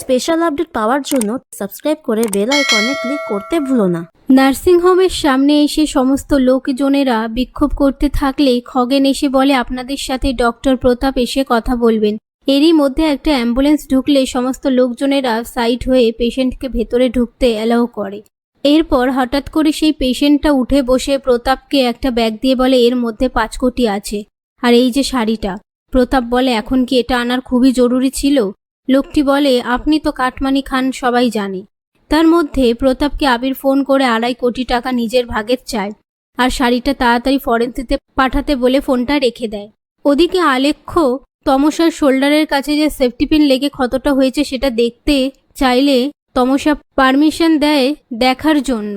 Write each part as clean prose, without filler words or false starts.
Special update পাওয়ার জন্য subscribe করে bell আইকনে ক্লিক করতে ভুলো না। নার্সিংহোমের সামনে এসে সমস্ত লোকজনেরা বিক্ষোভ করতে থাকলে খগেন এসে বলে, আপনাদের সাথে ডক্টর প্রতাপ এসে কথা বলবেন। এরই মধ্যে একটা অ্যাম্বুলেন্স ঢুকলে সমস্ত লোকজনেরা সাইড হয়ে পেশেন্টকে ভেতরে ঢুকতে অ্যালাউ করে। এরপর হঠাৎ করে সেই পেশেন্টটা উঠে বসে প্রতাপকে একটা ব্যাগ দিয়ে বলে, এর মধ্যে 5 কোটি আছে, আর এই যে শাড়িটা। প্রতাপ বলে, এখন কি এটা আনার খুবই জরুরি ছিল? লোকটি বলে, আপনি তো কাটমানি খান, সবাই জানে। তার মধ্যে প্রতাপকে আবির ফোন করে 2.5 কোটি টাকা নিজের ভাগের চায়, আর শাড়িটা তাড়াতাড়ি ফরেন্সিতে পাঠাতে বলে ফোনটা রেখে দেয়। ওদিকে আলেখ্য তমসার শোল্ডারের কাছে যে সেফটি পিন লেগে ক্ষতটা হয়েছে সেটা দেখতে চাইলে তমসা পারমিশন দেয় দেখার জন্য,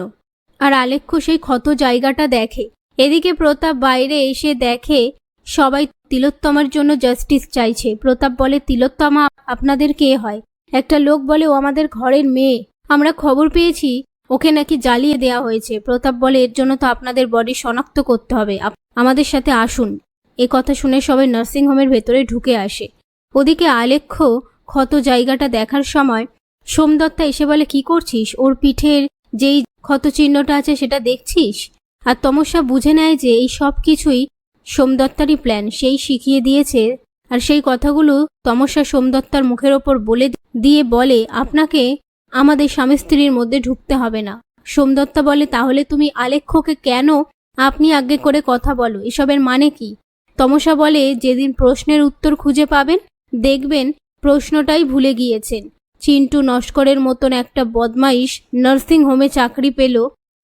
আর আলেখ্য সেই ক্ষত জায়গাটা দেখে। এদিকে প্রতাপ বাইরে এসে দেখে সবাই তিলোত্তমার জন্য জাস্টিস চাইছে। প্রতাপ বলে, তিলোত্তমা আপনাদের কে হয়? একটা লোক বলে, ও আমাদের ঘরের মেয়ে, আমরা খবর পেয়েছি ওকে নাকি জ্বালিয়ে দেওয়া হয়েছে। প্রতাপ বলে, এর জন্য তো আপনাদের বডি শনাক্ত করতে হবে, আমাদের সাথে আসুন। এ কথা শুনে সবাই নার্সিংহোমের ভেতরে ঢুকে আসে। ওদিকে আলেখ্য ক্ষত জায়গাটা দেখার সময় সোমদত্তা এসে বলে, কি করছিস? ওর পিঠের যেই ক্ষত চিহ্নটা আছে সেটা দেখছিস? আর তমসা বুঝে নেয় যে এই সব কিছুই সোমদত্তারই প্ল্যান, সেই শিখিয়ে দিয়েছে। আর সেই কথাগুলো তমসা সোমদত্তার মুখের ওপর বলে দিয়ে বলে, আপনাকে আমাদের স্বামী স্ত্রীর মধ্যে ঢুকতে হবে না। সোমদত্তা বলে, তাহলে তুমি আলেখ্যকে কেন আপনি আজ্ঞে করে কথা বলো, এসবের মানে কি? তমসা বলে, যেদিন প্রশ্নের উত্তর খুঁজে পাবেন দেখবেন প্রশ্নটাই ভুলে গিয়েছেন। চিন্টু নস্করের মতন একটা বদমাইশ নার্সিং হোমে চাকরি পেল,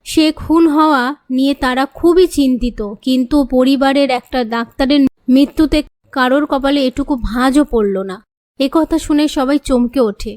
সে খুন হওয়া নিয়ে তারা খুবই চিন্তিত, কিন্তু পরিবারের একটা ডাক্তারের মৃত্যুতে কারোর কপালে এটুকু ভাঁজও পড়ল না। একথা শুনে সবাই চমকে ওঠে।